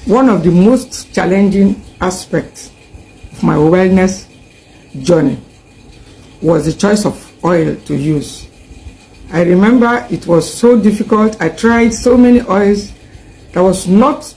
one of the most challenging aspects of my wellness journey was the choice of oil to use. I remember it was so difficult. I tried so many oils. There was not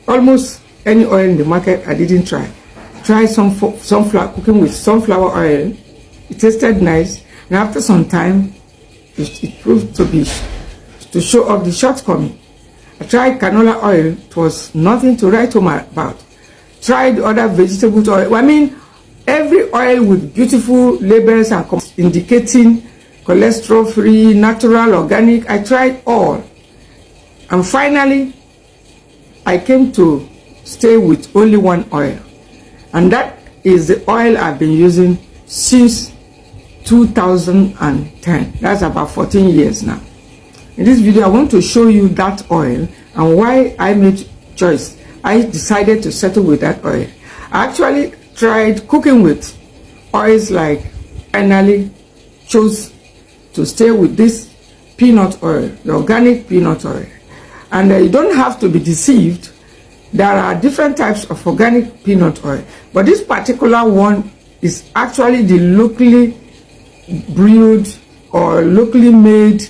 almost any oil in the market I didn't try. Tried sunflower, cooking with sunflower oil. It tasted nice, and after some time, it proved to show off the shortcoming. I tried canola oil. It was nothing to write home about. Tried other vegetable oil. I mean, every oil with beautiful labels and indicating cholesterol-free, natural, organic. I tried all. And finally, I came to stay with only one oil. And that is the oil I've been using since 2010. That's about 14 years now. In this video, I want to show you that oil and why I made choice. I decided to settle with that oil. I actually tried cooking with oils, like finally chose to stay with this peanut oil, the organic peanut oil. And you don't have to be deceived. There are different types of organic peanut oil, but this particular one is actually the locally brewed or locally made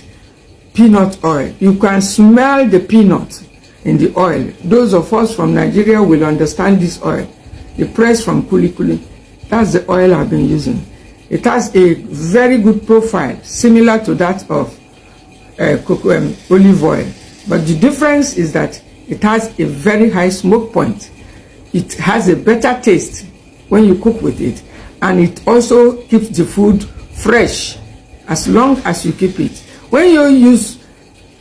peanut oil. You can smell the peanut in the oil. Those of us from Nigeria will understand this oil. The press from Kuli Kuli. That's the oil I've been using. It has a very good profile, similar to that of olive oil. But the difference is that it has a very high smoke point. It has a better taste when you cook with it. And it also keeps the food fresh as long as you keep it. When you use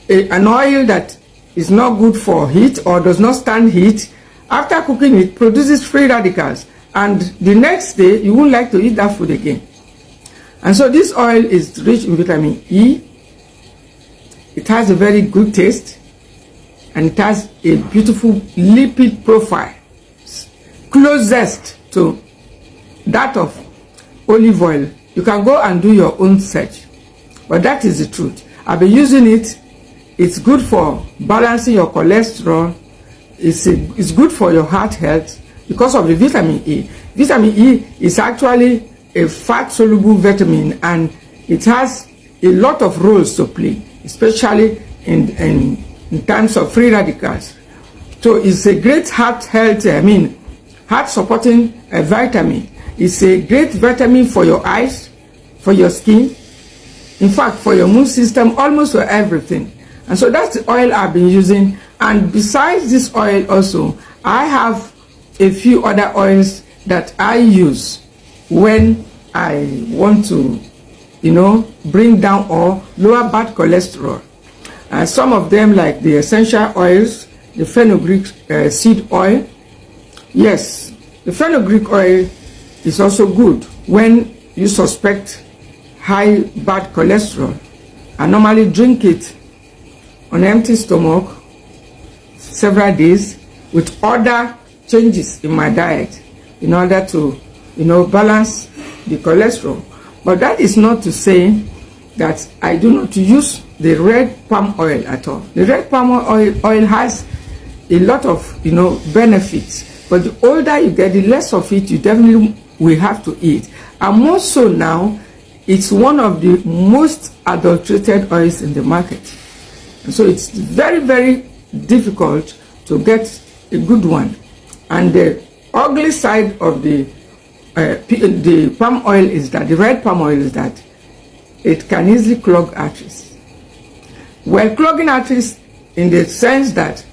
an oil that is not good for heat or does not stand heat, after cooking it produces free radicals. And the next day, you won't like to eat that food again. And so this oil is rich in vitamin E. It has a very good taste. And it has a beautiful lipid profile, closest to that of olive oil. You can go and do your own search. But that is the truth. I've been using it. It's good for balancing your cholesterol. It's good for your heart health because of the vitamin E. Vitamin E is actually a fat-soluble vitamin, and it has a lot of roles to play, especially in terms of free radicals. So it's a great heart health, heart-supporting vitamin. It's a great vitamin for your eyes, for your skin, in fact, for your immune system, almost for everything. And so that's the oil I've been using. And besides this oil also, I have a few other oils that I use when I want to, bring down or lower bad cholesterol. Some of them, like the essential oils, the fenugreek seed oil. Yes, the fenugreek oil is also good when you suspect high bad cholesterol. I normally drink it on empty stomach several days with other changes in my diet in order to, balance the cholesterol. But that is not to say that I do not use the red palm oil at all. The red palm oil has a lot of, benefits. But the older you get, the less of it you definitely will have to eat. And more so now, it's one of the most adulterated oils in the market. And so it's very, very difficult to get a good one. And the ugly side of the palm oil is that, the red palm oil is that it can easily clog arteries. Well, clogging arteries in the sense that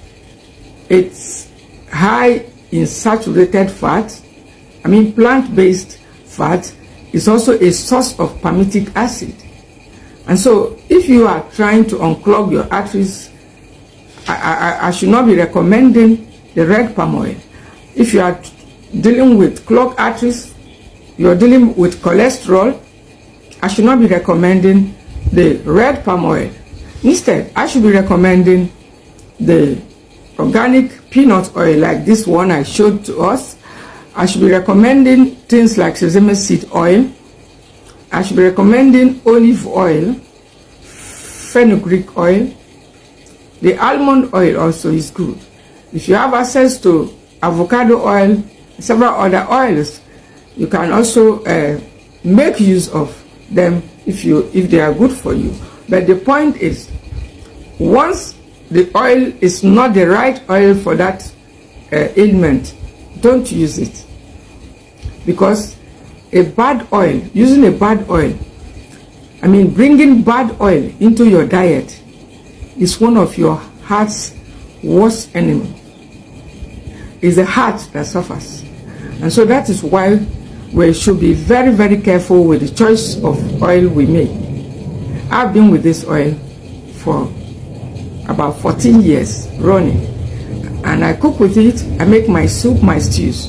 it's high in saturated fat, plant-based fat, is also a source of palmitic acid. And so if you are trying to unclog your arteries, I should not be recommending the red palm oil. If you are dealing with clogged arteries, you're dealing with cholesterol, I should not be recommending the red palm oil. Instead, I should be recommending the organic peanut oil like this one I showed to us. I should be recommending things like sesame seed oil. I should be recommending olive oil, fenugreek oil. The almond oil also is good. If you have access to avocado oil, several other oils, you can also make use of them if they are good for you. But the point is, once the oil is not the right oil for that ailment, don't use it. Because using a bad oil, bringing bad oil into your diet is one of your heart's worst enemies. It's the heart that suffers. And so that is why we should be very, very careful with the choice of oil we make. I've been with this oil for about 14 years running. And I cook with it, I make my soup, my stews.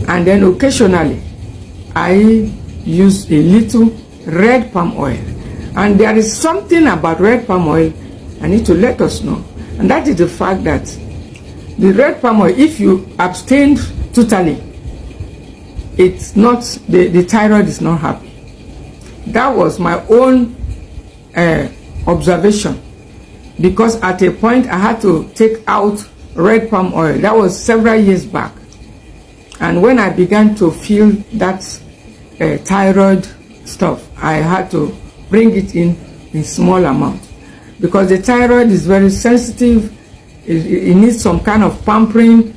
And then occasionally, I use a little red palm oil. And there is something about red palm oil I need to let us know. And that is the fact that the red palm oil, if you abstain totally, it's not, the thyroid is not happy. That was my own observation. Because at a point I had to take out red palm oil. That was several years back. And when I began to feel that thyroid stuff, I had to bring it in small amount. Because the thyroid is very sensitive. It needs some kind of pampering.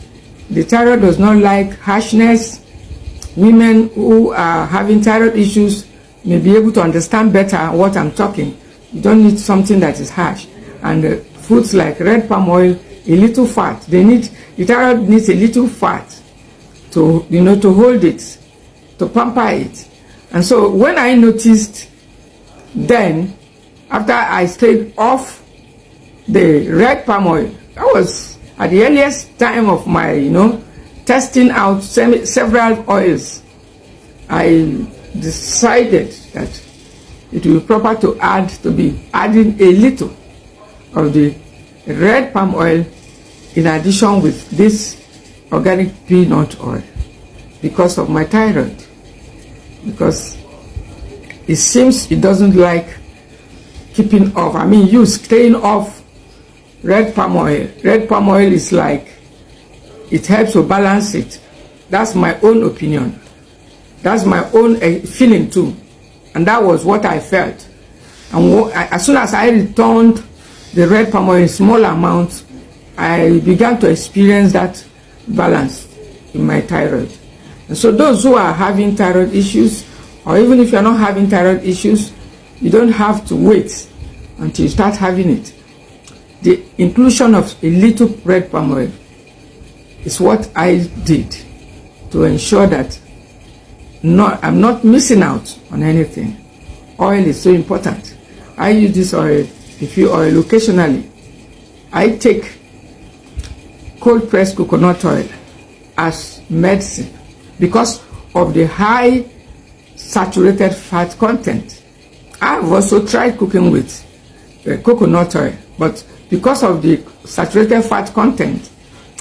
The thyroid does not like harshness. Women who are having thyroid issues may be able to understand better what I'm talking. You don't need something that is harsh. And foods like red palm oil, a little fat. The thyroid needs a little fat to hold it, to pamper it. And so when I noticed then, after I stayed off the red palm oil, that was at the earliest time of my, testing out several oils, I decided that it would be proper to be adding a little of the red palm oil in addition with this organic peanut oil because of my thyroid. Because it seems it doesn't like keeping off. Staying off red palm oil. Red palm oil is like, it helps to balance it. That's my own opinion. That's my own feeling too. And that was what I felt. And as soon as I returned the red palm oil in small amounts, I began to experience that balance in my thyroid. And so those who are having thyroid issues, or even if you're not having thyroid issues, you don't have to wait until you start having it. The inclusion of a little red palm oil is what I did to ensure that I'm not missing out on anything. Oil is so important. I use this oil, oil occasionally. I take cold pressed coconut oil as medicine because of the high saturated fat content. I've also tried cooking with coconut oil, but because of the saturated fat content,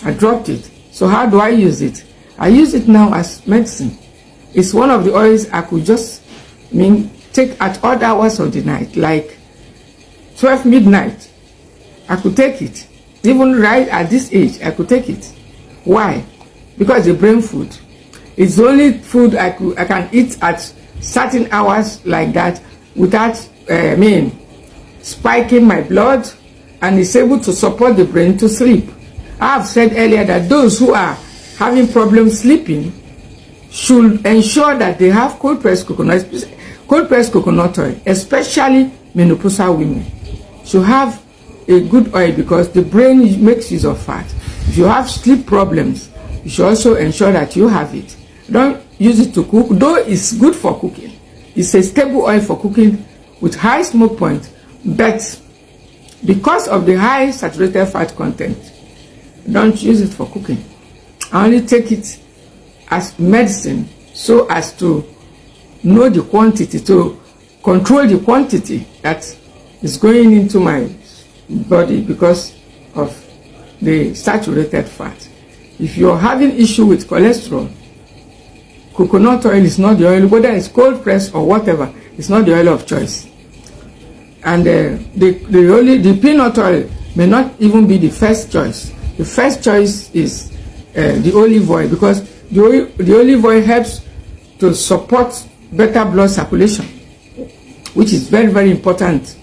I dropped it. So how do I use it? I use it now as medicine. It's one of the oils I could just take at odd hours of the night, like 12 midnight. I could take it. Even right at this age, I could take it. Why? Because the brain food. It's the only food I can eat at certain hours like that without spiking my blood, and it's able to support the brain to sleep. I have said earlier that those who are having problems sleeping should ensure that they have cold pressed coconut oil, especially menopausal women should have a good oil because the brain makes use of fat. If you have sleep problems, you should also ensure that you have it. Don't use it to cook, though it's good for cooking. It's a stable oil for cooking with high smoke point, but because of the high saturated fat content, don't use it for cooking. I only take it as medicine so as to know the quantity, to control the quantity that is going into my body because of the saturated fat. If you're having issue with cholesterol, coconut oil is not the oil, whether it's cold pressed or whatever, it's not the oil of choice. And the peanut oil may not even be the first choice. the first choice is the olive oil, because the olive oil helps to support better blood circulation, which is very, very important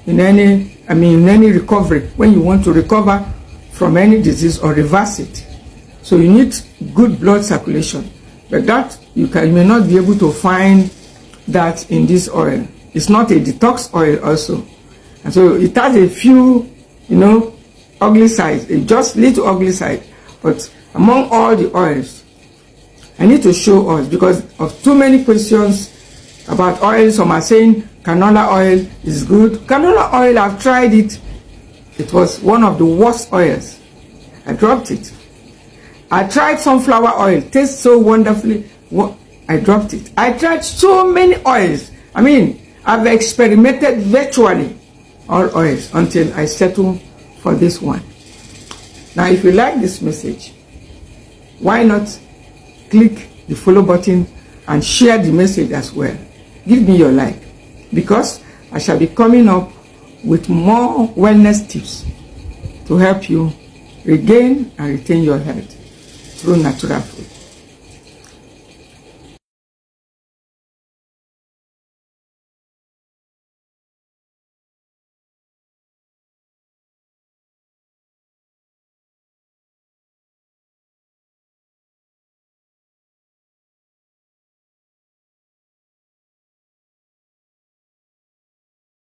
in any recovery, when you want to recover from any disease or reverse it. So you need good blood circulation, but that you may not be able to find that in this oil. It's not a detox oil also, and so it has a few, ugly sides, just little ugly side. But among all the oils, I need to show us, because of too many questions about oil. Some are saying canola oil is good. Canola oil, I've tried it. It was one of the worst oils. I dropped it. I tried sunflower oil. Tastes so wonderfully. I dropped it. I tried so many oils. I've experimented virtually all oils until I settled for this one. Now, if you like this message, why not click the follow button and share the message as well? Give me your like, because I shall be coming up with more wellness tips to help you regain and retain your health through natural food.